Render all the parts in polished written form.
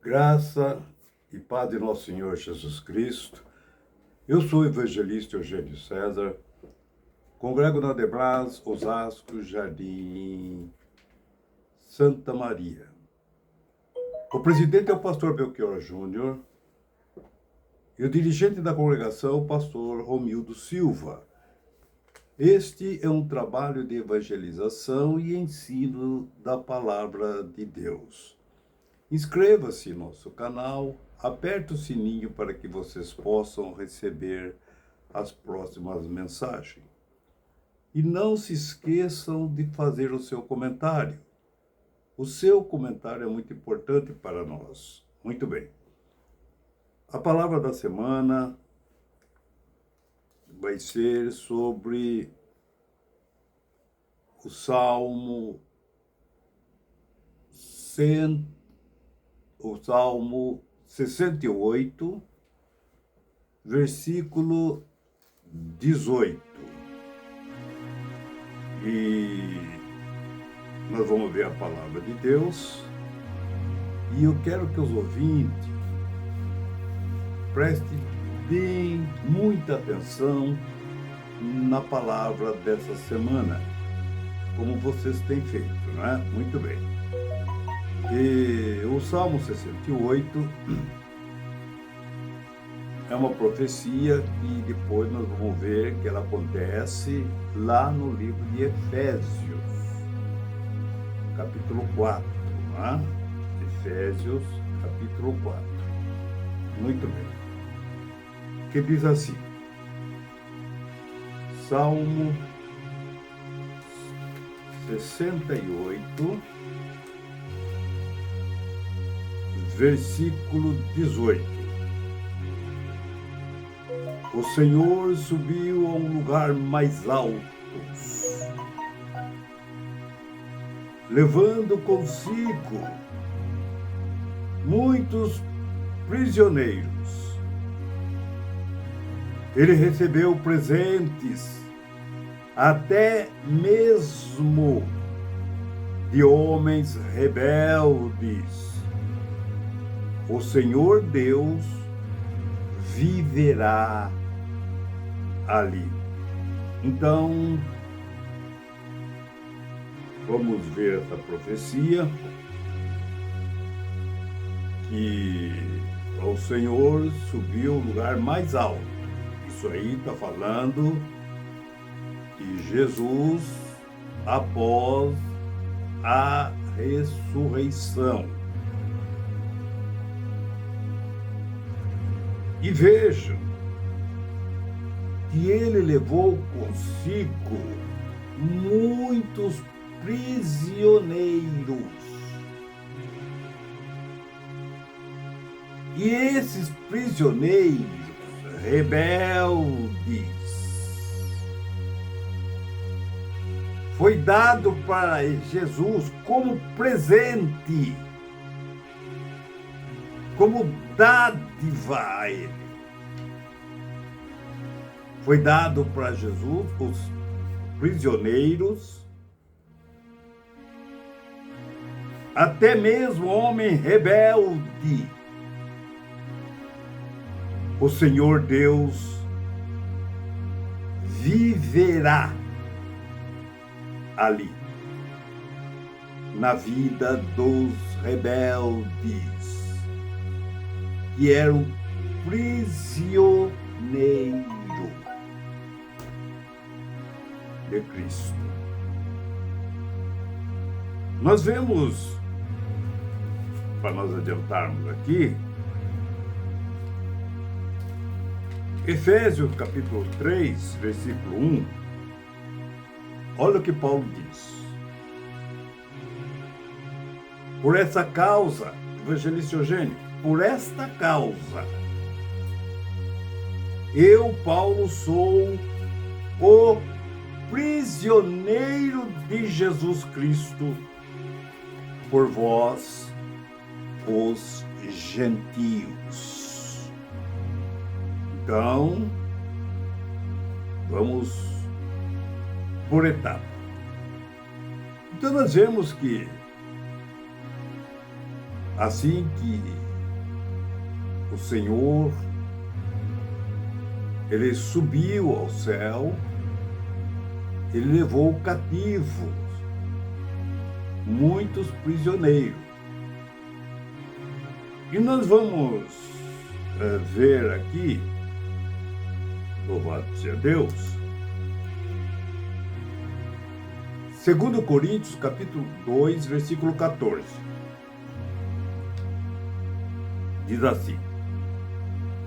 Graça e paz de nosso Senhor Jesus Cristo. Eu sou o evangelista Eugênio César, congrego na Debras, Osasco, Jardim, Santa Maria. O presidente é o pastor Belchior Júnior e o dirigente da congregação, o pastor Romildo Silva. Este é um trabalho de evangelização e ensino da palavra de Deus. Inscreva-se no nosso canal, aperte o sininho para que vocês possam receber as próximas mensagens. E não se esqueçam de fazer o seu comentário. O seu comentário é muito importante para nós. Muito bem. A palavra da semana vai ser sobre o Salmo 68, versículo 18. E nós vamos ver a palavra de Deus. E eu quero que os ouvintes prestem bem muita atenção na palavra dessa semana, como vocês têm feito, né? Muito bem. E o Salmo 68 é uma profecia e depois nós vamos ver que ela acontece lá no livro de Efésios, capítulo 4, né? Efésios, capítulo 4. Muito bem. Que diz assim, Salmo 68, versículo 18. O Senhor subiu a um lugar mais alto, levando consigo muitos prisioneiros. Ele recebeu presentes até mesmo de homens rebeldes. O Senhor Deus viverá ali. Então, vamos ver essa profecia que o Senhor subiu ao lugar mais alto. Isso aí está falando de Jesus após a ressurreição. E vejam que ele levou consigo muitos prisioneiros. E esses prisioneiros rebeldes foi dado para Jesus como presente, como dádiva a ele. Foi dado para Jesus os prisioneiros, até mesmo homem rebelde. O Senhor Deus viverá ali, na vida dos rebeldes, que eram prisioneiros de Cristo. Nós vemos, para nós adiantarmos aqui, Efésios capítulo 3, versículo 1, olha o que Paulo diz. Por essa causa, evangelista Eugênio, por esta causa, eu, Paulo, sou o prisioneiro de Jesus Cristo por vós, os gentios. Então, vamos por etapa. Então nós vemos que assim que o Senhor, ele subiu ao céu, ele levou cativos muitos prisioneiros. E nós vamos ver aqui, louvado seja Deus, 2 Coríntios, capítulo 2, versículo 14. Diz assim,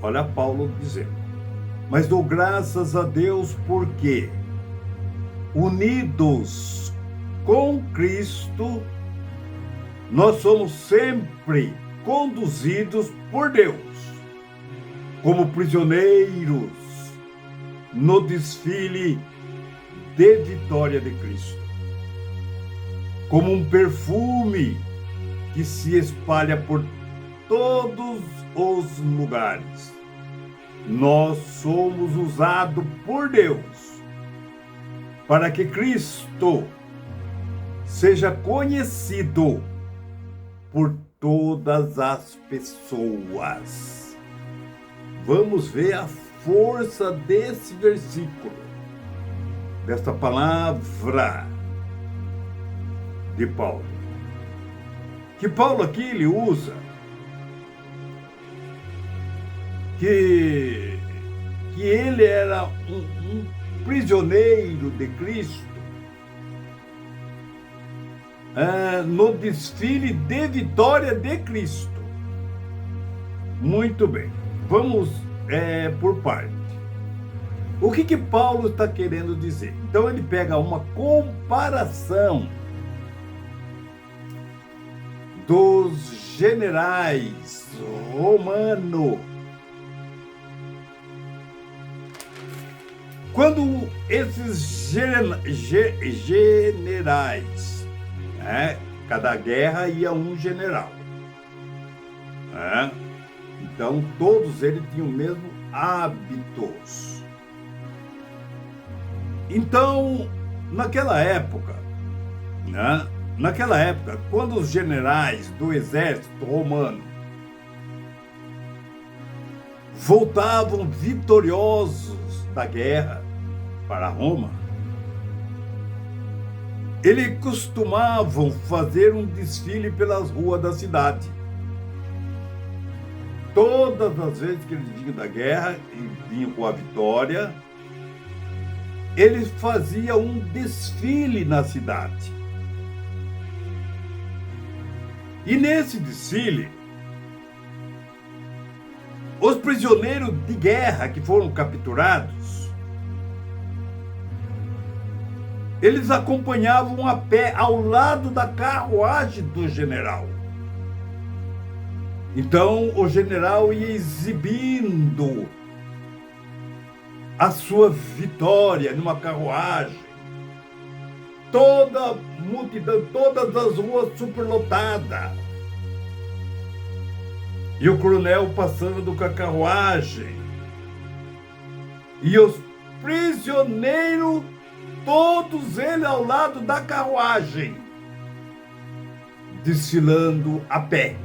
olha Paulo dizendo: mas dou graças a Deus porque, unidos com Cristo, nós somos sempre conduzidos por Deus, como prisioneiros no desfile de vitória de Cristo, como um perfume que se espalha por todos os lugares. Nós somos usados por Deus para que Cristo seja conhecido por todas as pessoas. Vamos ver a força desse versículo, desta palavra de Paulo. Que Paulo aqui ele usa que ele era um prisioneiro de Cristo no desfile de vitória de Cristo. Muito bem, vamos por parte. O que Paulo está querendo dizer? Então ele pega uma comparação dos generais romanos. Quando esses generais, cada guerra ia um general, então todos eles tinham o mesmo hábitos. Então, naquela época, quando os generais do exército romano voltavam vitoriosos da guerra para Roma, eles costumavam fazer um desfile pelas ruas da cidade. Todas as vezes que eles vinham da guerra e vinham com a vitória, eles faziam um desfile na cidade. E nesse desfile, os prisioneiros de guerra que foram capturados, eles acompanhavam a pé ao lado da carruagem do general. Então, o general ia exibindo a sua vitória numa carruagem. Toda a multidão, todas as ruas superlotadas. E o coronel passando com a carruagem. E os prisioneiros, todos eles ao lado da carruagem, desfilando a pé.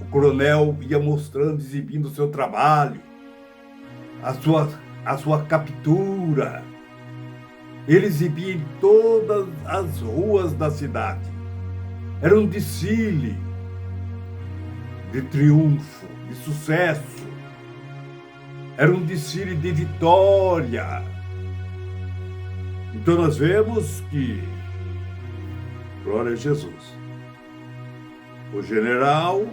O coronel ia mostrando, exibindo o seu trabalho, a sua captura. Ele exibia em todas as ruas da cidade. Era um desfile de triunfo, de sucesso. Era um desfile de vitória. Então nós vemos que, glória a Jesus, o general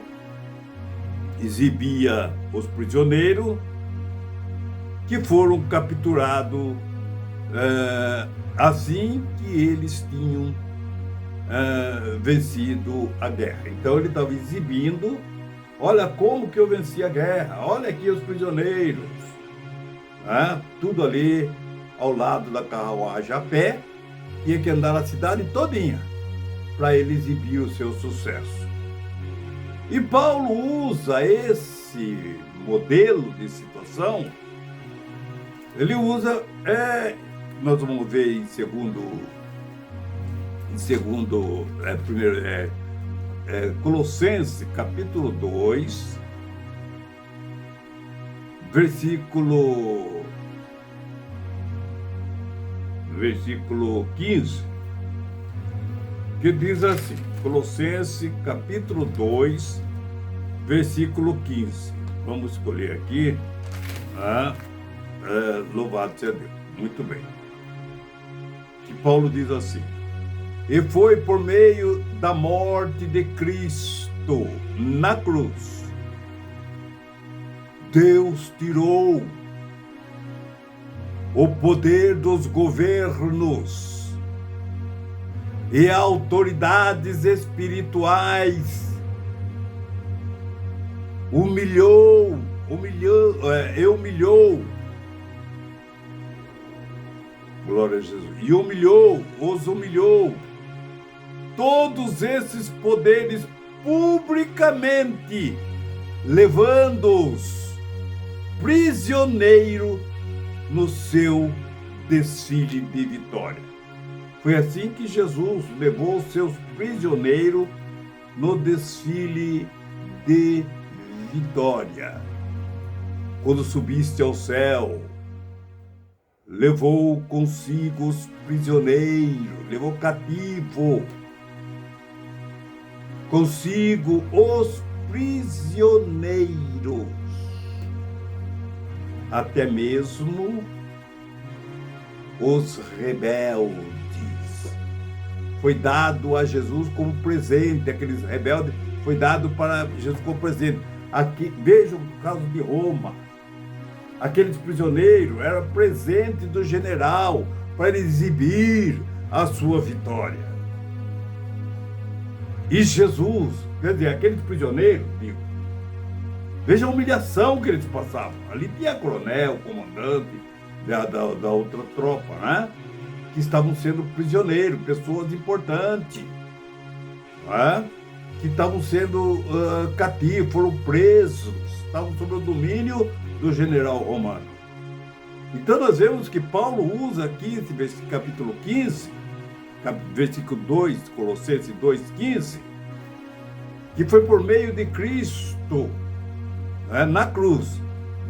exibia os prisioneiros que foram capturados assim que eles tinham vencido a guerra. Então ele estava exibindo: olha como que eu venci a guerra, olha aqui os prisioneiros, tudo ali ao lado da carruagem a pé, tinha que andar a cidade todinha para ele exibir o seu sucesso. E Paulo usa esse modelo de situação, ele usa, nós vamos ver em Colossenses, capítulo 2, versículo 15, que diz assim, Colossenses, capítulo 2, versículo 15. Vamos escolher aqui, louvado seja Deus. Muito bem. Que Paulo diz assim: e foi por meio da morte de Cristo na cruz, Deus tirou o poder dos governos e autoridades espirituais, humilhou, glória a Jesus, e os humilhou, todos esses poderes publicamente, levando-os prisioneiro no seu desfile de vitória. Foi assim que Jesus levou os seus prisioneiros no desfile de vitória. Quando subiste ao céu, levou consigo os prisioneiros, levou cativo consigo os prisioneiros, até mesmo os rebeldes. Foi dado a Jesus como presente, aqueles rebeldes foi dado para Jesus como presente. Aqui, vejam o caso de Roma. Aqueles prisioneiros eram presente do general para ele exibir a sua vitória. E Jesus, quer dizer, aqueles prisioneiros, veja a humilhação que eles passavam. Ali tinha coronel, comandante da outra tropa, né? Que estavam sendo prisioneiros, pessoas importantes, né? Que estavam sendo cativos, foram presos, estavam sob o domínio do general romano. Então nós vemos que Paulo usa aqui esse capítulo 15, versículo 2, Colossenses 2,15, que foi por meio de Cristo, né, na cruz,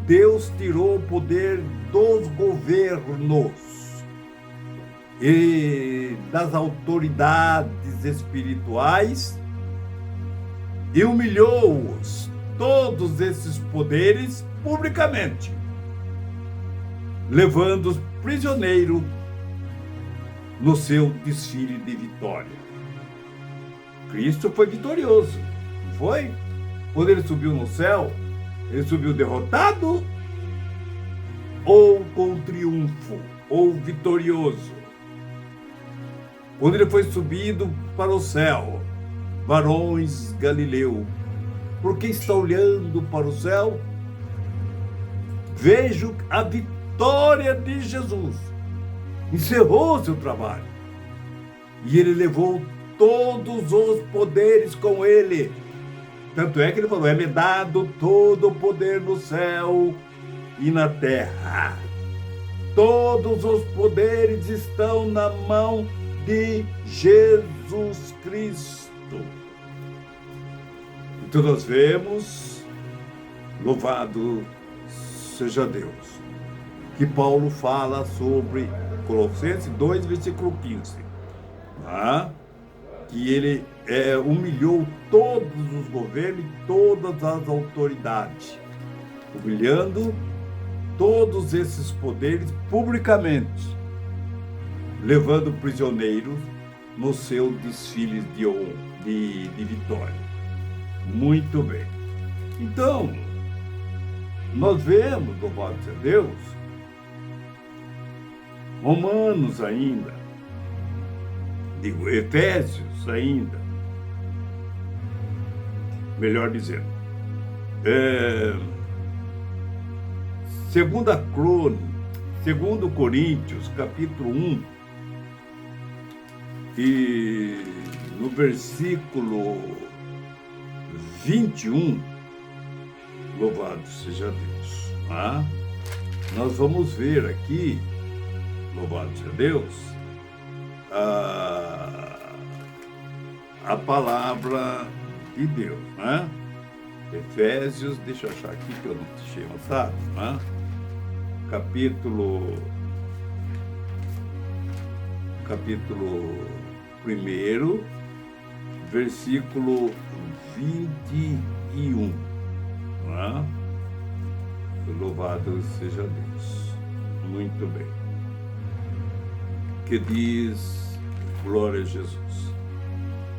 Deus tirou o poder dos governos e das autoridades espirituais e humilhou-os, todos esses poderes, publicamente, levando-os prisioneiros no seu desfile de vitória. Cristo foi vitorioso, não foi? Quando ele subiu no céu, ele subiu derrotado ou com triunfo, ou vitorioso? Quando ele foi subido para o céu, varões Galileu, por que está olhando para o céu? Vejo a vitória de Jesus. Encerrou seu trabalho. E ele levou todos os poderes com ele. Tanto é que ele falou, é-me dado todo o poder no céu e na terra. Todos os poderes estão na mão de Jesus Cristo. Então nós vemos, louvado seja Deus, que Paulo fala sobre Colossenses 2, versículo 15, que ele humilhou todos os governos e todas as autoridades, humilhando todos esses poderes publicamente, levando prisioneiros no seu desfile de vitória. Muito bem. Então, nós vemos, louvado seja Deus, Romanos ainda, Efésios ainda, melhor dizendo, segundo Coríntios, capítulo 1, e no versículo 21, louvado seja Deus, nós vamos ver aqui, louvado seja Deus, a palavra de Deus, né? Efésios, deixa eu achar aqui que eu não tinha anotado, né? Capítulo 1, versículo 21, né? Louvado seja Deus. Muito bem. Que diz, glória a Jesus.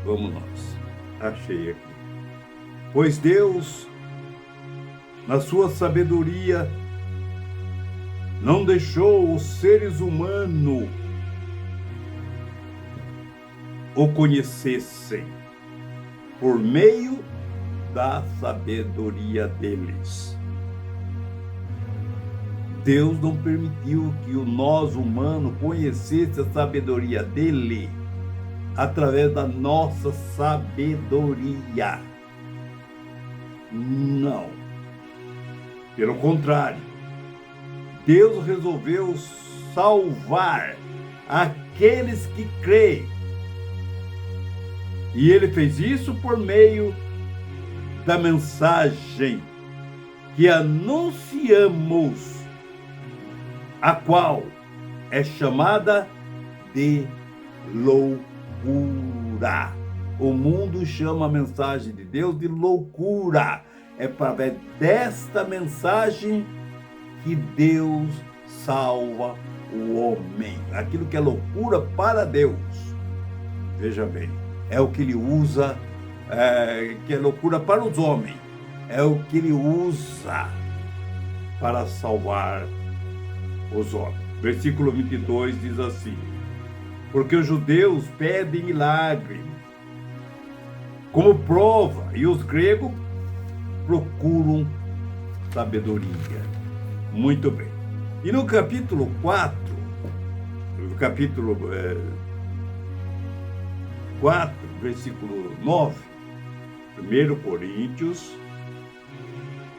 Vamos nós. Achei aqui. Pois Deus, na sua sabedoria, não deixou os seres humanos o conhecessem por meio da sabedoria deles. Deus não permitiu que o nós humano conhecesse a sabedoria dele através da nossa sabedoria. Não. Pelo contrário, Deus resolveu salvar aqueles que creem. E ele fez isso por meio da mensagem que anunciamos, a qual é chamada de loucura. O mundo chama a mensagem de Deus de loucura. É através desta mensagem que Deus salva o homem. Aquilo que é loucura para Deus, veja bem, é o que ele usa, que é loucura para os homens, é o que ele usa para salvar os homens. Versículo 22 diz assim: porque os judeus pedem milagre como prova, e os gregos procuram sabedoria. Muito bem. E no capítulo 4, versículo 9, 1 Coríntios,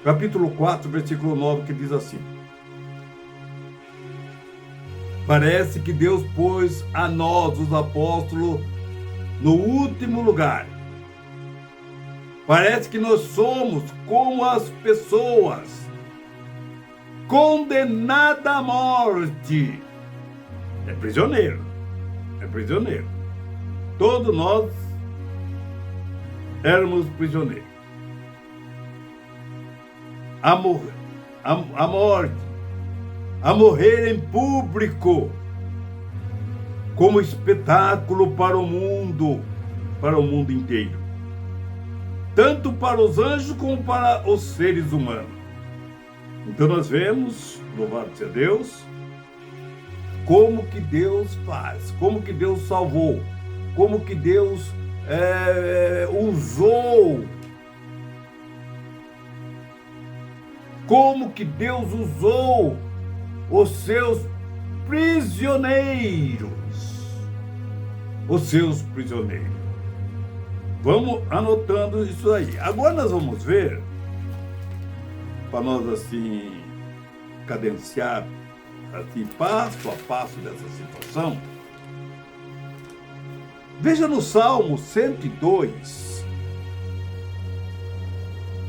capítulo 4, versículo 9, que diz assim: parece que Deus pôs a nós, os apóstolos, no último lugar. Parece que nós somos como as pessoas condenadas à morte. É prisioneiro. Todos nós éramos prisioneiros. A morte, a morrer em público, como espetáculo para o mundo inteiro. Tanto para os anjos como para os seres humanos. Então nós vemos, louvado seja Deus, como que Deus faz, como que Deus salvou, como que Deus usou, como que Deus usou os seus prisioneiros. Vamos anotando isso aí. Agora nós vamos ver, para nós assim cadenciar assim passo a passo dessa situação. Veja no Salmo 102,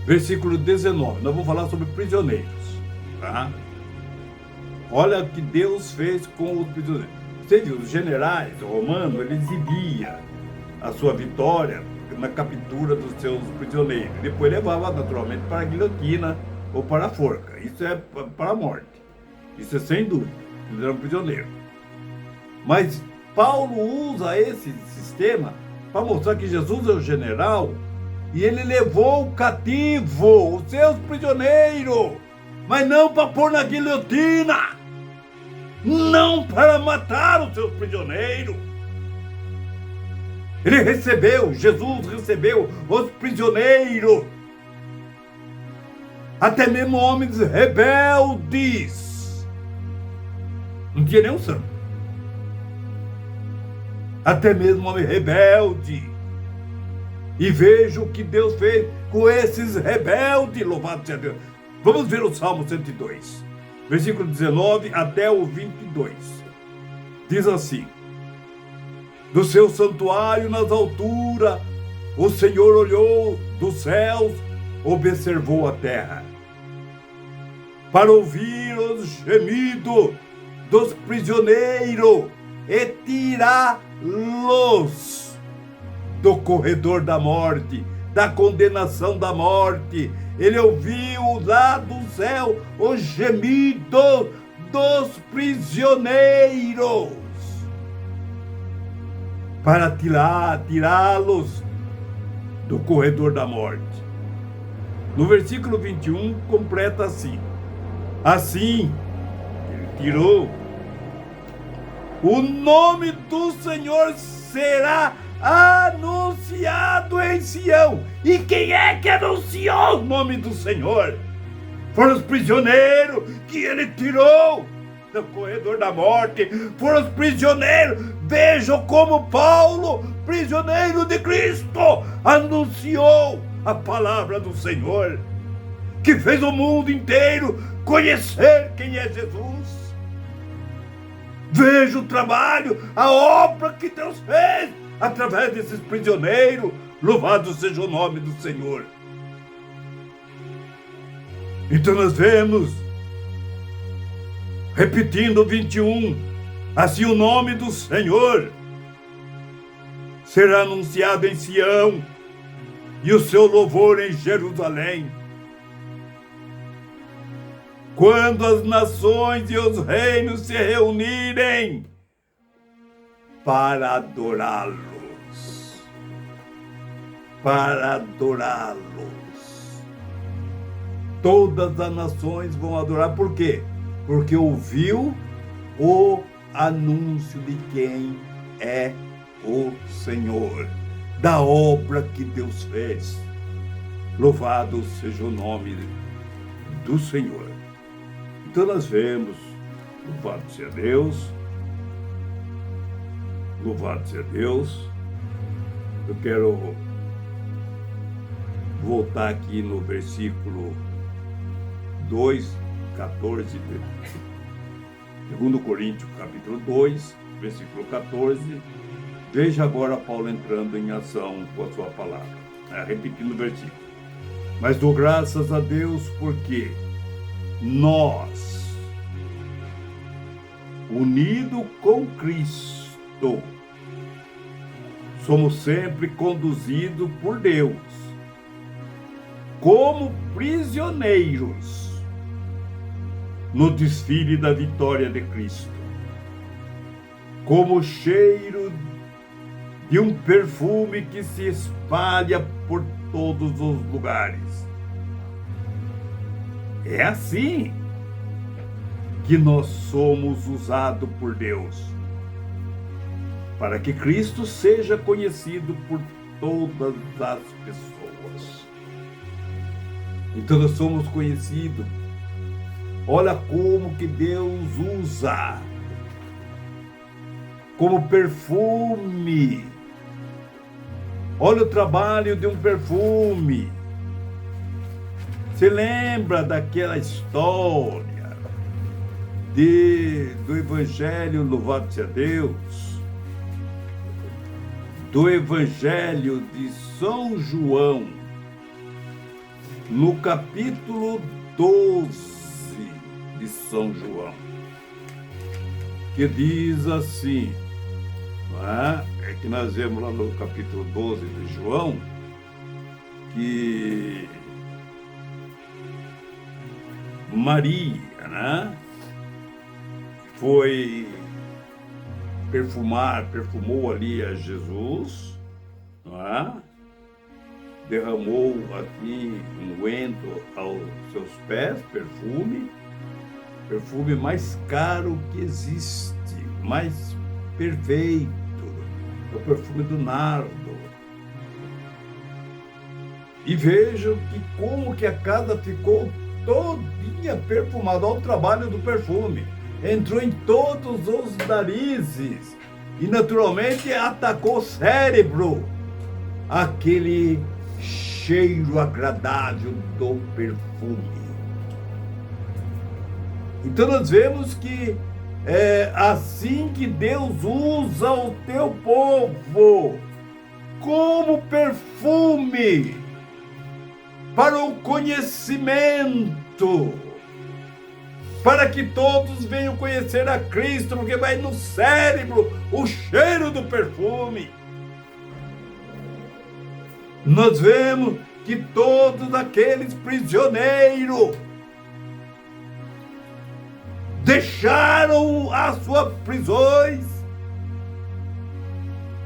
versículo 19. Nós vamos falar sobre prisioneiros, tá? Olha o que Deus fez com os prisioneiros. Você viu, os generais romanos, eles exibiam a sua vitória na captura dos seus prisioneiros. Depois levava naturalmente para a guilhotina ou para a forca. Isso é para a morte. Isso é sem dúvida. Eles eram prisioneiros. Mas Paulo usa esse sistema para mostrar que Jesus é o general e ele levou cativo os seus prisioneiros, mas não para pôr na guilhotina, não para matar os seus prisioneiros. Jesus recebeu os prisioneiros, até mesmo homens rebeldes. Não tinha nenhum santo. Até mesmo homem rebelde. E veja o que Deus fez com esses rebeldes, louvado seja Deus. Vamos ver o Salmo 102, versículo 19 até o 22. Diz assim: do seu santuário nas alturas o Senhor olhou dos céus, observou a terra, para ouvir os gemidos dos prisioneiros e tirá-los do corredor da morte, da condenação da morte. Ele ouviu lá do céu os gemidos dos prisioneiros para tirá-los do corredor da morte. No versículo 21 completa assim: assim, ele tirou, o nome do Senhor será anunciado em Sião. E quem é que anunciou o nome do Senhor? Foram os prisioneiros que ele tirou do corredor da morte. Foram os prisioneiros. Vejam como Paulo, prisioneiro de Cristo, anunciou a palavra do Senhor, que fez o mundo inteiro conhecer quem é Jesus. Veja o trabalho, a obra que Deus fez através desses prisioneiros. Louvado seja o nome do Senhor. Então nós vemos, repetindo o 21, assim o nome do Senhor será anunciado em Sião e o seu louvor em Jerusalém. Quando as nações e os reinos se reunirem para adorá-los, todas as nações vão adorar. Por quê? Porque ouviu o anúncio de quem é o Senhor, da obra que Deus fez. Louvado seja o nome do Senhor. Então nós vemos, louvado seja Deus, louvado seja Deus. Eu quero voltar aqui no versículo 2, 14, 2 Coríntios, capítulo 2, versículo 14. Veja agora Paulo entrando em ação com a sua palavra. Repetindo o versículo. Mas dou graças a Deus porque nós, unidos com Cristo, somos sempre conduzidos por Deus como prisioneiros no desfile da vitória de Cristo, como cheiro de um perfume que se espalha por todos os lugares. É assim que nós somos usados por Deus, para que Cristo seja conhecido por todas as pessoas. Então nós somos conhecidos. Olha como que Deus usa como perfume. Olha o trabalho de um perfume. Você lembra daquela história do Evangelho, louvado seja Deus, do Evangelho de São João, no capítulo 12 de São João, que diz assim, é que nós vemos lá no capítulo 12 de João, que Maria, foi perfumou ali a Jesus, derramou aqui unguento aos seus pés, perfume mais caro que existe, mais perfeito, o perfume do nardo. E vejam que como que a casa ficou todinha perfumada. Olha o trabalho do perfume. Entrou em todos os narizes e naturalmente atacou o cérebro. Aquele cheiro agradável do perfume. Então nós vemos que é assim que Deus usa o teu povo como perfume para o conhecimento, para que todos venham conhecer a Cristo, porque vai no cérebro o cheiro do perfume. Nós vemos que todos aqueles prisioneiros deixaram as suas prisões,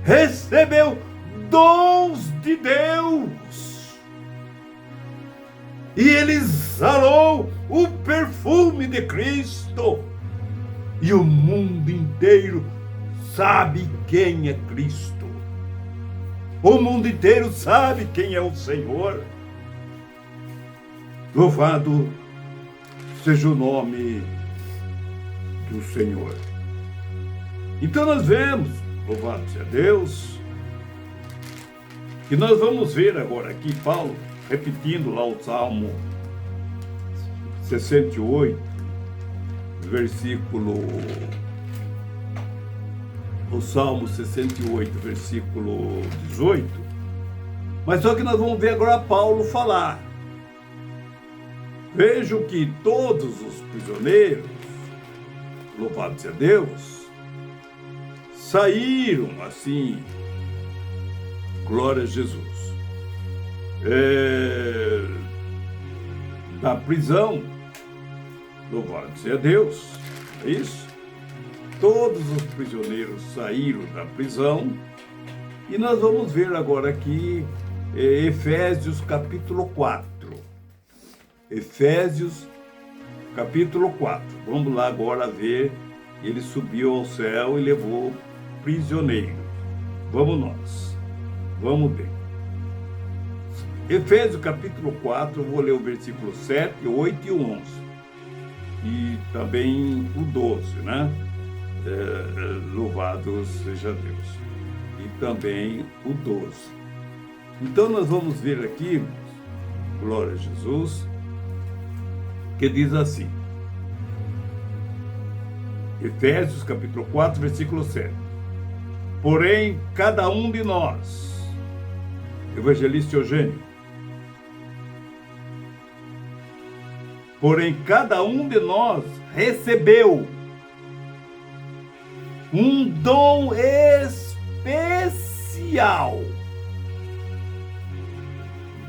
recebeu dons de Deus, e ele exalou o perfume de Cristo, e o mundo inteiro sabe quem é Cristo. O mundo inteiro sabe quem é o Senhor. Louvado seja o nome do Senhor. Então nós vemos, louvado seja Deus, que nós vamos ver agora aqui Paulo repetindo lá o Salmo 68, versículo... O Salmo 68, versículo 18. Mas só que nós vamos ver agora Paulo falar. Vejo que todos os prisioneiros, louvado seja Deus, saíram assim, glória a Jesus, da prisão, louvado seja Deus, é isso? Todos os prisioneiros saíram da prisão, e nós vamos ver agora aqui Efésios capítulo 4. Efésios capítulo 4. Vamos lá agora ver, ele subiu ao céu e levou prisioneiros. Vamos nós, vamos ver. Efésios capítulo 4, eu vou ler o versículo 7, 8 e 11. E também o 12, né? Louvado seja Deus. E também o 12. Então nós vamos ver aqui, glória a Jesus, que diz assim, Efésios capítulo 4, versículo 7. Porém, cada um de nós, evangelista Eugênio, porém, cada um de nós recebeu um dom especial,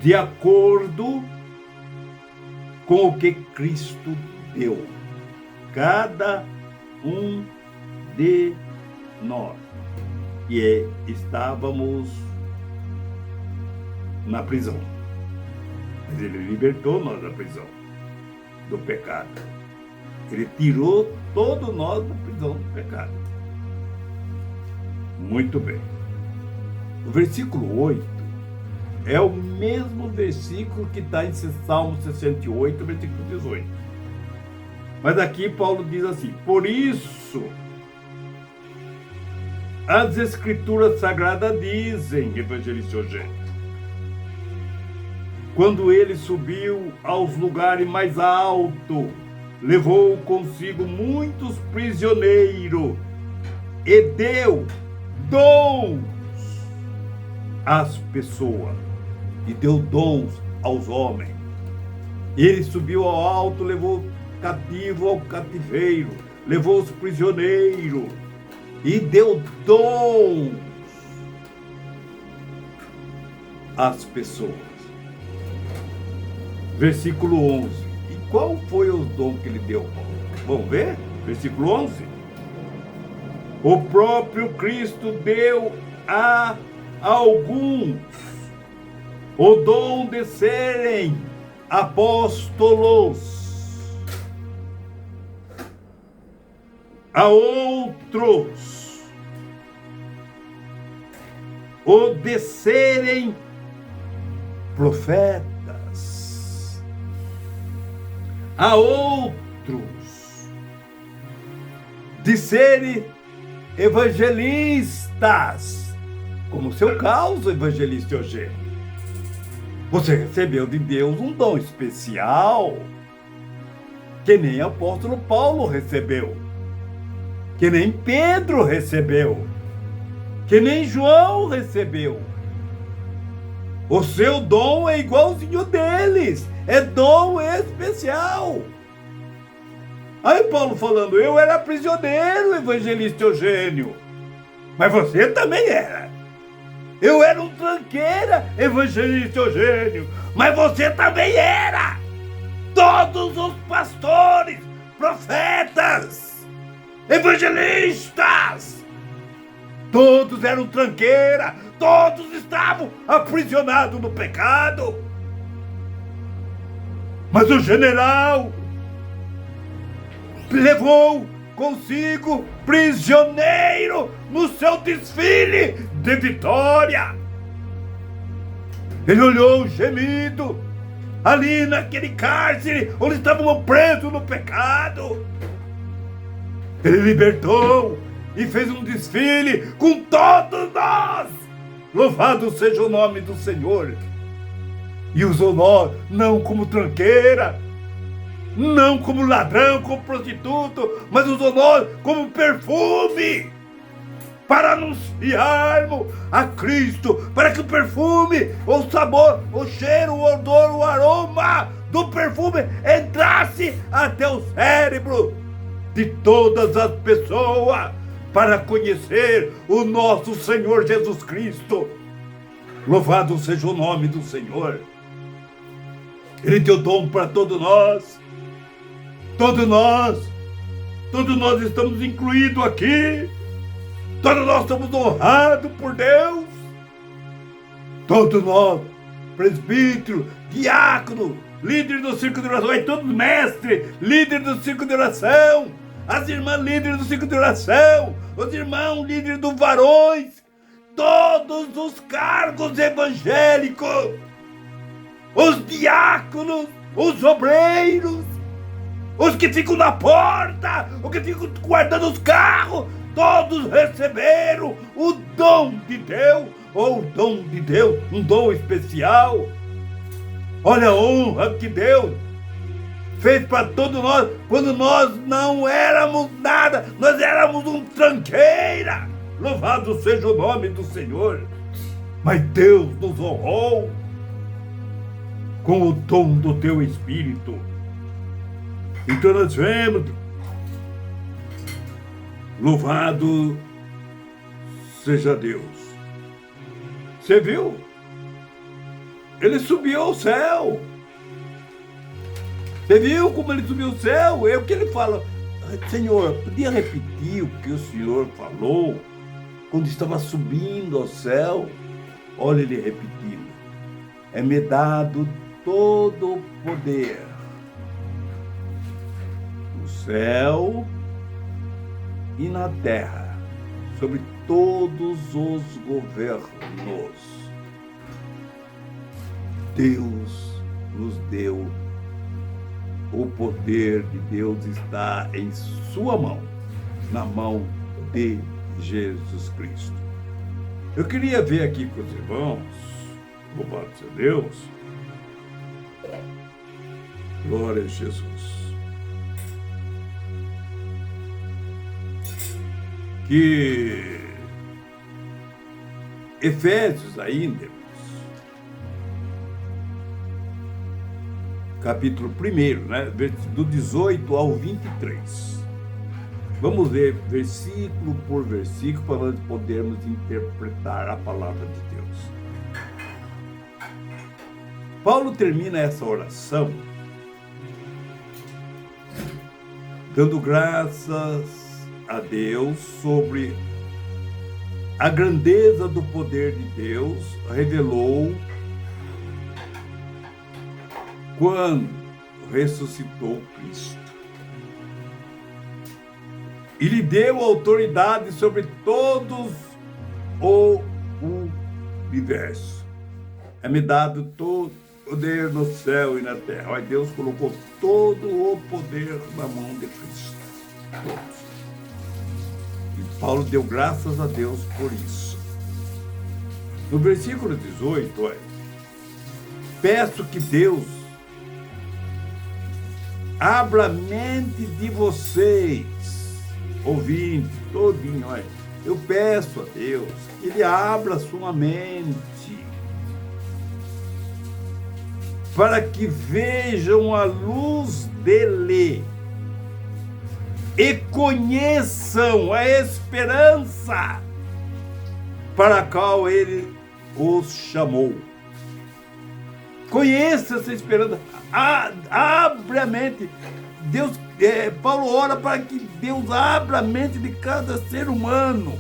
de acordo com o que Cristo deu. Cada um de nós. E estávamos na prisão. Mas ele libertou nós da prisão, do pecado. Ele tirou todos nós da prisão do pecado. Muito bem. O versículo 8 é o mesmo versículo que está em Salmo 68, versículo 18. Mas aqui Paulo diz assim: por isso, as Escrituras Sagradas dizem, evangelista Eugênio, quando ele subiu aos lugares mais altos, levou consigo muitos prisioneiros e deu dons às pessoas, e deu dons aos homens. Ele subiu ao alto, levou cativo ao cativeiro, levou os prisioneiros e deu dons às pessoas. Versículo 11. E qual foi o dom que ele deu, Paulo? Vamos ver? Versículo 11. O próprio Cristo deu a alguns o dom de serem apóstolos, a outros o de serem profetas, a outros de serem evangelistas, como o seu caso, evangelista Eugênio. Você recebeu de Deus um dom especial, que nem o apóstolo Paulo recebeu, que nem Pedro recebeu, que nem João recebeu, O seu dom é igualzinho deles. É dom especial. Aí Paulo falando, eu era prisioneiro, evangelista Eugênio. Mas você também era. Eu era um tranqueira, evangelista Eugênio. Mas você também era. Todos os pastores, profetas, evangelistas, todos eram tranqueira. Todos estavam aprisionados no pecado. Mas o general levou consigo prisioneiro no seu desfile de vitória. Ele olhou gemido ali naquele cárcere onde estavam presos no pecado. Ele libertou e fez um desfile com todos nós. Louvado seja o nome do Senhor. E usou nós não como tranqueira, não como ladrão, como prostituto, mas usou nós como perfume para anunciarmos a Cristo, para que o perfume, o sabor, o cheiro, o odor, o aroma do perfume entrasse até o cérebro de todas as pessoas, para conhecer o nosso Senhor Jesus Cristo. Louvado seja o nome do Senhor. Ele deu dom para todos nós. Todos nós estamos incluídos aqui. Todos nós somos honrados por Deus. Todos nós, presbítero, diácono, líder do círculo de oração, todos mestres, líder do círculo de oração, as irmãs líderes do círculo de oração, os irmãos líderes dos varões, todos os cargos evangélicos, os diáconos, os obreiros, os que ficam na porta, os que ficam guardando os carros, todos receberam o dom de Deus, ou o dom de Deus, um dom especial. Olha a honra que Deus fez para todos nós, quando nós não éramos nada, nós éramos um tranqueira. Louvado seja o nome do Senhor. Mas Deus nos honrou com o dom do teu Espírito. Então nós vemos, louvado seja Deus. Você viu? Ele subiu ao céu. Você viu como ele subiu ao céu? É o que ele fala. Senhor, podia repetir o que o Senhor falou quando estava subindo ao céu? Olha ele repetindo. É-me dado todo o poder no céu e na terra, sobre todos os governos. Deus nos deu o poder de Deus, está em sua mão, na mão de Jesus Cristo. Eu queria ver aqui com os irmãos, louvado seja Deus, glória a Jesus, que Efésios ainda, capítulo 1, né? Do 18 ao 23. Vamos ver versículo por versículo para nós podermos interpretar a palavra de Deus. Paulo termina essa oração dando graças a Deus sobre a grandeza do poder de Deus, revelou quando ressuscitou Cristo. E lhe deu autoridade sobre todos o universo. É-me dado todo o poder no céu e na terra. Olha, Deus colocou todo o poder na mão de Cristo. Todos. E Paulo deu graças a Deus por isso. No versículo 18, olha, peço que Deus abra a mente de vocês, ouvintes, todinho, olha. Eu peço a Deus que Ele abra a sua mente, para que vejam a luz dele e conheçam a esperança para a qual ele os chamou. Conheça essa esperança. Abre a mente. Paulo ora para que Deus abra a mente de cada ser humano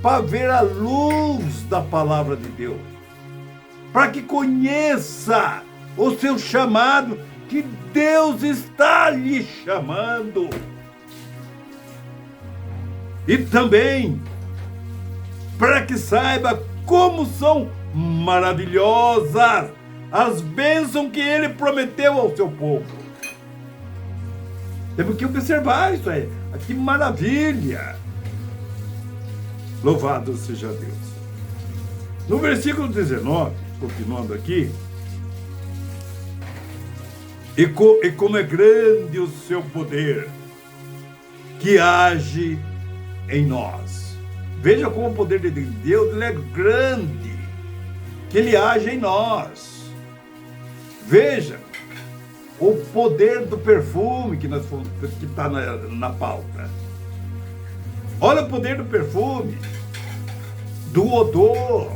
para ver a luz da palavra de Deus, para que conheça o seu chamado, que Deus está lhe chamando. E também para que saiba como são maravilhosas as bênçãos que ele prometeu ao seu povo. Temos que observar isso aí. Que maravilha! Louvado seja Deus. No versículo 19, continuando aqui, e como é grande o seu poder que age em nós. Veja como o poder de Deus ele é grande, que ele age em nós. Veja o poder do perfume que está na pauta. Olha o poder do perfume, do odor.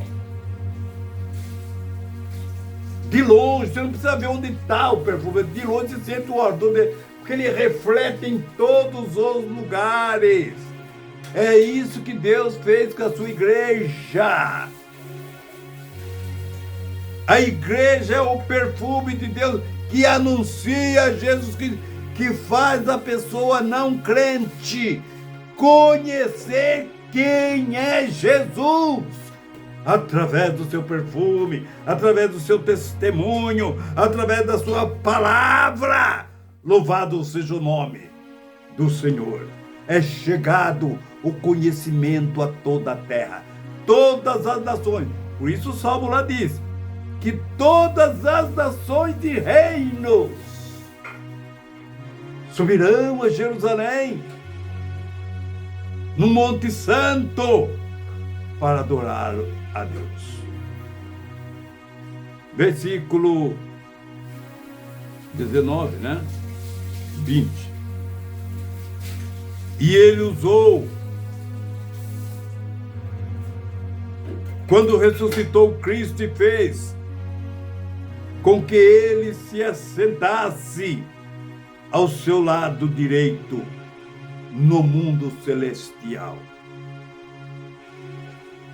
De longe, você não precisa ver onde está o perfume, de longe você sente o odor dele, porque ele reflete em todos os lugares. É isso que Deus fez com a sua igreja. A igreja é o perfume de Deus que anuncia Jesus Cristo, que faz a pessoa não crente conhecer quem é Jesus, através do seu perfume, através do seu testemunho, através da sua palavra. Louvado seja o nome do Senhor. É chegado o conhecimento a toda a terra, todas as nações. Por isso o Salmo lá diz que todas as nações e reinos subirão a Jerusalém, no Monte Santo, para adorar a Deus. Versículo 19, né? 20. E ele usou, quando ressuscitou Cristo, e fez com que ele se assentasse ao seu lado direito no mundo celestial.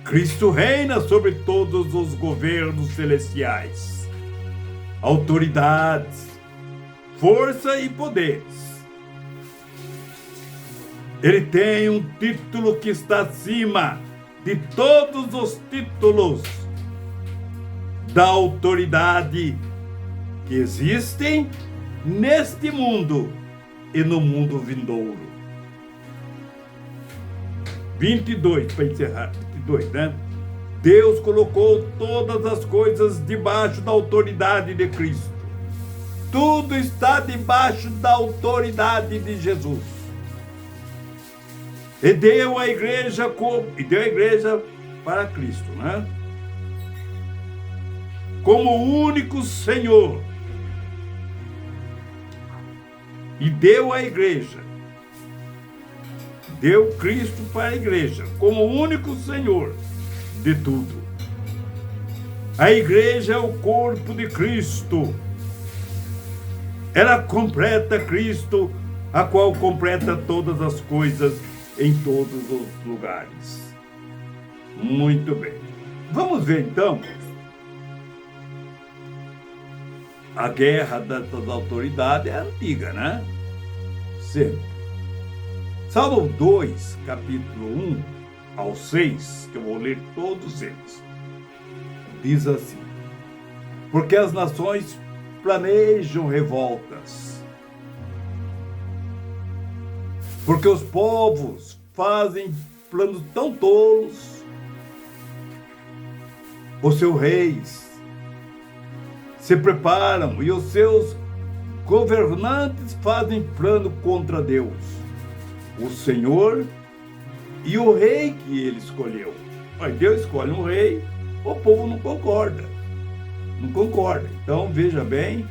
Cristo reina sobre todos os governos celestiais, autoridades, força e poderes. Ele tem um título que está acima de todos os títulos da autoridade que existem neste mundo e no mundo vindouro. 22, para encerrar, 22, né? Deus colocou todas as coisas debaixo da autoridade de Cristo. Tudo está debaixo da autoridade de Jesus. E deu a igreja para Cristo, né? Como o único Senhor. E deu a igreja. Deu Cristo para a igreja, como o único Senhor de tudo. A igreja é o corpo de Cristo. Ela completa Cristo, a qual completa todas as coisas em todos os lugares. Muito bem. Vamos ver então a guerra das autoridades é antiga, né? Sempre. Salmo 2, capítulo 1 ao 6, que eu vou ler todos eles, diz assim: porque as nações planejam revoltas, porque os povos fazem planos tão tolos, os seus reis se preparam e os seus governantes fazem plano contra Deus, o Senhor e o rei que ele escolheu. Mas Deus escolhe um rei, o povo não concorda. Não concorda. Então, veja bem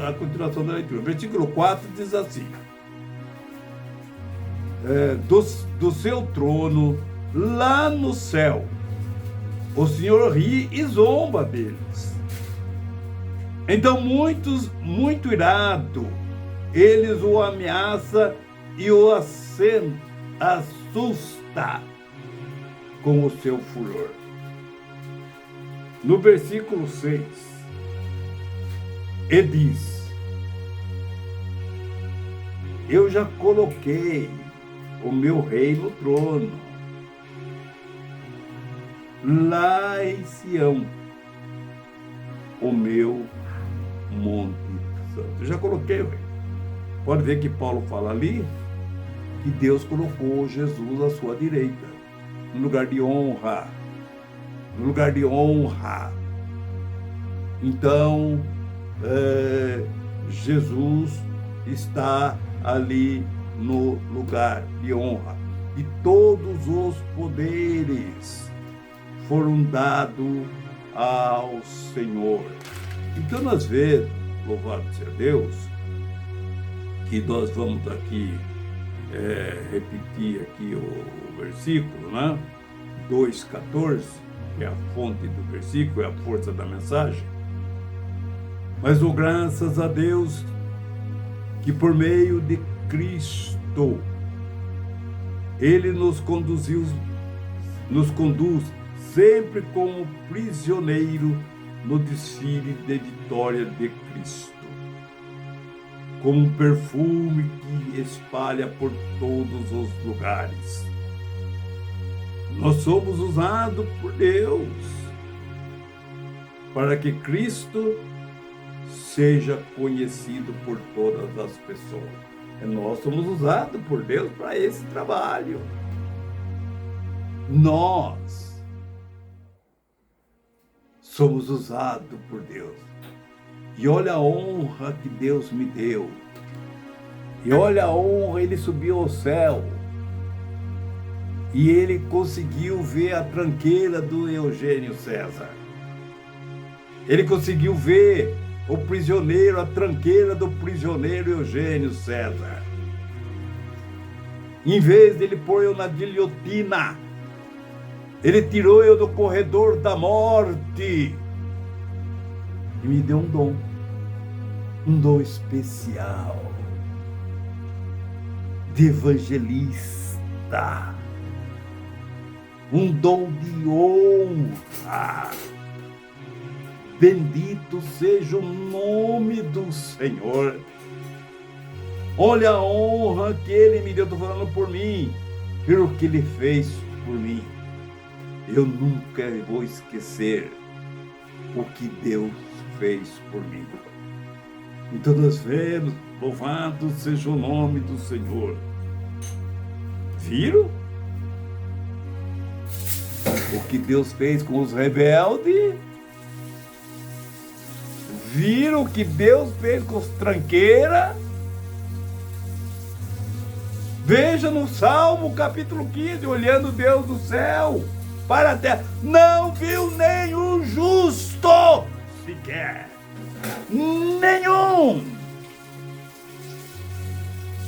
a continuação da leitura. Versículo 4 diz assim: do seu trono, lá no céu, o Senhor ri e zomba deles. Então, muito irado, eles o ameaçam e o assusta com o seu furor. No versículo 6, ele diz: eu já coloquei o meu rei no trono, lá em Sião, o meu monte santo. Eu já coloquei o rei. Pode ver que Paulo fala ali que Deus colocou Jesus à sua direita, no lugar de honra. No lugar de honra. Então, Jesus está ali no lugar de honra. E todos os poderes foram dados ao Senhor. Então nós vemos, louvado seja Deus, que nós vamos aqui repetir aqui o versículo, né? 2,14, que é a fonte do versículo, é a força da mensagem. Mas graças a Deus que por meio de Cristo Ele nos conduz sempre como prisioneiro no desfile de vitória de Cristo, como um perfume que espalha por todos os lugares. Nós somos usados por Deus para que Cristo seja conhecido por todas as pessoas. Nós somos usados por Deus para esse trabalho. Nós somos usados por Deus. E olha a honra que Deus me deu. E olha a honra, ele subiu ao céu. E ele conseguiu ver a tranqueira do Eugênio César. Ele conseguiu ver o prisioneiro, a tranqueira do prisioneiro Eugênio César. Em vez de ele pôr eu na guilhotina, ele tirou eu do corredor da morte e me deu um dom especial de evangelista, um dom de honra. Bendito seja o nome do Senhor. Olha a honra que Ele me deu, estou falando por mim, pelo que Ele fez por mim. Eu nunca vou esquecer o que Deus fez por mim. Então nós vemos, louvado seja o nome do Senhor. Viram o que Deus fez com os rebeldes? Viram o que Deus fez com os tranqueiras? Veja no Salmo capítulo 15, olhando Deus do céu para a terra, não viu nenhum justo sequer. Nenhum.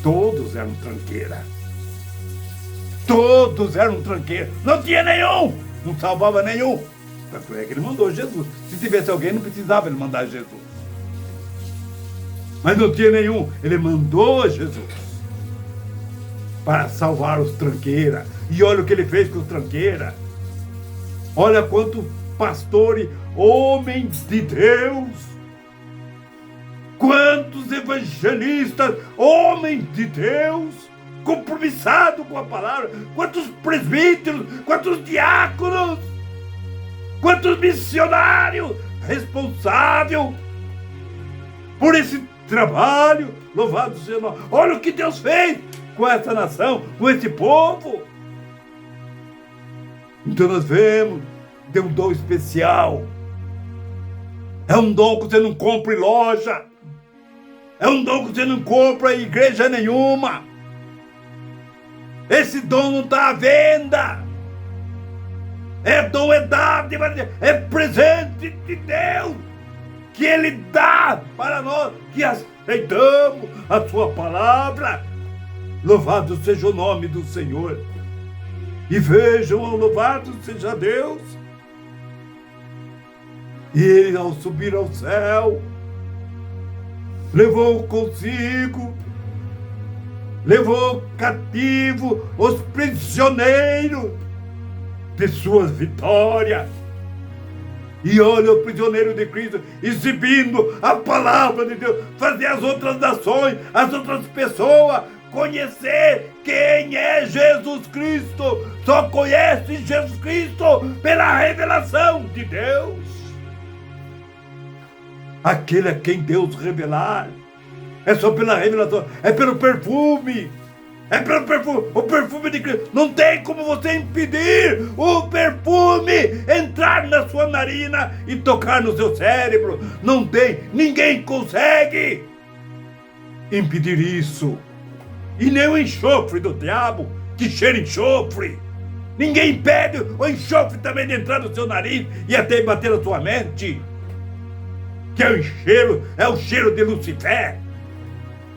Todos eram tranqueira. Todos eram tranqueira. Não tinha nenhum. Não salvava nenhum. Tanto é que ele mandou Jesus. Se tivesse alguém, não precisava ele mandar Jesus. Mas não tinha nenhum. Ele mandou Jesus para salvar os tranqueiras. E olha o que ele fez com os tranqueiras. Olha quantos pastores, homens de Deus. Quantos evangelistas, homens de Deus, compromissados com a palavra. Quantos presbíteros, quantos diáconos. Quantos missionários responsáveis por esse trabalho, louvado seja o nome. Olha o que Deus fez com essa nação, com esse povo. Então nós vemos, deu um dom especial. É um dom que você não compra em loja. É um dom que você não compra em igreja nenhuma. Esse dom não está à venda. é dom, é dádiva, é presente de Deus, que Ele dá para nós, que aceitamos a sua palavra. Louvado seja o nome do Senhor. E vejam, louvado seja Deus. E Ele, ao subir ao céu, levou consigo, levou cativo os prisioneiros de suas vitórias. E olha o prisioneiro de Cristo exibindo a palavra de Deus, fazer as outras nações, as outras pessoas conhecer quem é Jesus Cristo. Só conhece Jesus Cristo pela revelação de Deus. Aquele a quem Deus revelar é só pela revelação, é pelo perfume. É pelo perfume, o perfume de Cristo. Não tem como você impedir o perfume entrar na sua narina e tocar no seu cérebro. Não tem, ninguém consegue impedir isso. E nem o enxofre do diabo, que cheira enxofre. Ninguém impede o enxofre também de entrar no seu nariz e até bater na sua mente. Que é o cheiro de Lucifer.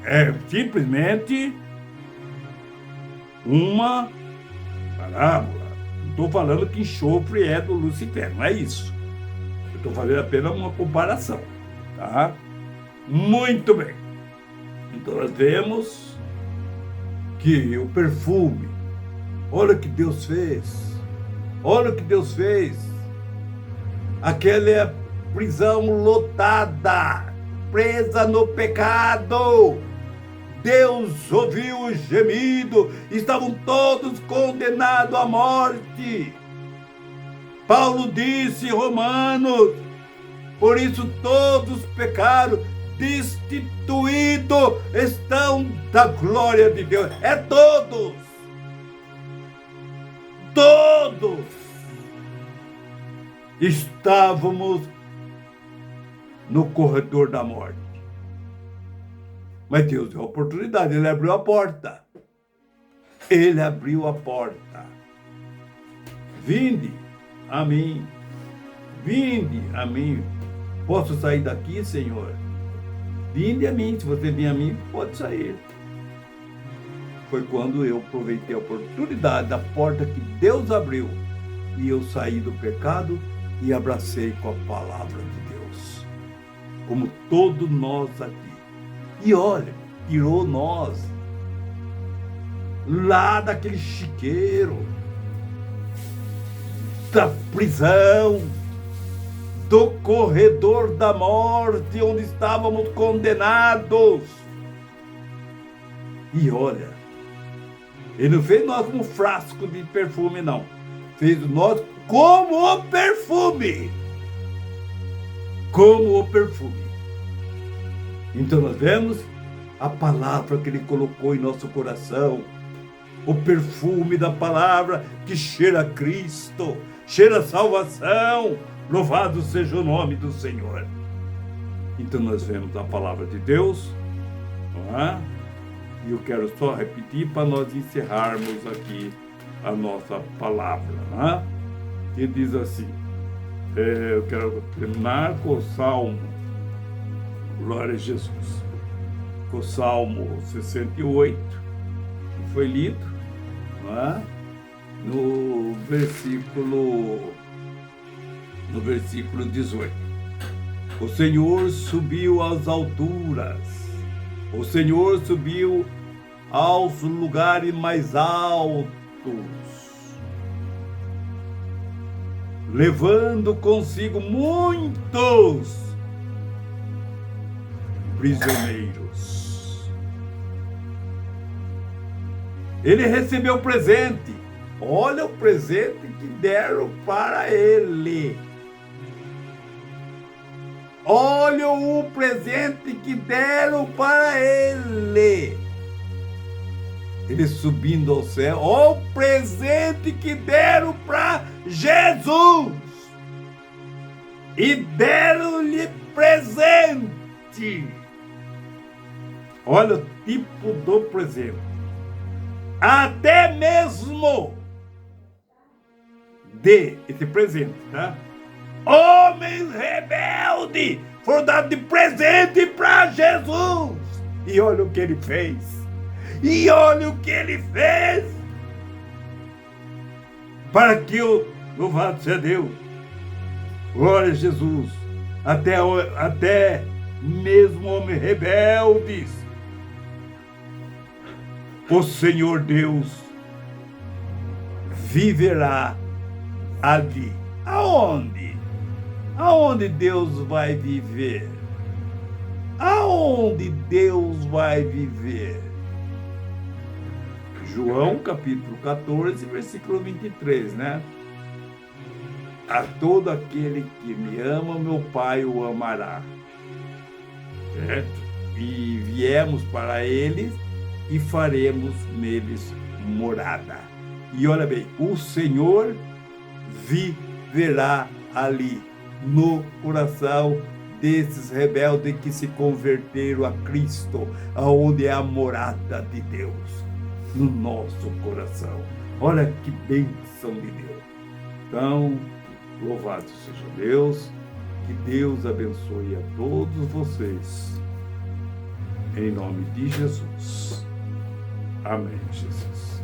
É simplesmente uma parábola. Não estou falando que enxofre é do Lucifer, não é isso. Eu estou fazendo apenas uma comparação, tá? Muito bem. Então nós vemos que o perfume, olha o que Deus fez. Olha o que Deus fez. Aquela é a prisão lotada, presa no pecado. Deus ouviu o gemido, estavam todos condenados à morte. Paulo disse em Romanos, por isso todos pecaram, destituídos estão da glória de Deus. É todos. Todos estávamos no corredor da morte. Mas Deus deu a oportunidade, Ele abriu a porta. Ele abriu a porta. Vinde a mim. Vinde a mim. Posso sair daqui, Senhor? Vinde a mim. Se você vir a mim, pode sair. Foi quando eu aproveitei a oportunidade da porta que Deus abriu. E eu saí do pecado e abracei com a palavra de Deus. Como todos nós aqui. E olha, tirou nós lá daquele chiqueiro, da prisão, do corredor da morte, onde estávamos condenados. E olha, Ele não fez nós como frasco de perfume, não. Fez nós como o perfume. Como o perfume. Então nós vemos a palavra que Ele colocou em nosso coração, o perfume da palavra que cheira a Cristo, cheira a salvação. Louvado seja o nome do Senhor. Então nós vemos a palavra de Deus, não é? E eu quero só repetir para nós encerrarmos aqui a nossa palavra, não é? Que diz assim, eu quero terminar com o Salmo, glória a Jesus, com o Salmo 68, que foi lido, não é? no versículo 18. O Senhor subiu às alturas, o Senhor subiu aos lugares mais altos, levando consigo muitos prisioneiros. Ele recebeu presente. Olha o presente que deram para ele. Olha o presente que deram para ele. Ele subindo ao céu. Olha o presente que deram para Jesus. E deram-lhe presente. Olha o tipo do presente. Até mesmo dê esse presente, tá? Homens rebeldes foram dados de presente para Jesus. E olha o que ele fez. E olha o que ele fez. Para que o louvado seja Deus. Glória a Jesus. Até mesmo homens rebeldes, o Senhor Deus viverá ali. Aonde? Aonde Deus vai viver? Aonde Deus vai viver? João capítulo 14, versículo 23, né? A todo aquele que me ama, meu Pai o amará. Certo? E viemos para eles e faremos neles morada. E olha bem, o Senhor viverá ali, no coração desses rebeldes que se converteram a Cristo, aonde é a morada de Deus, no nosso coração. Olha que bênção de Deus. Então, louvado seja Deus, que Deus abençoe a todos vocês, em nome de Jesus. Amém, Jesus.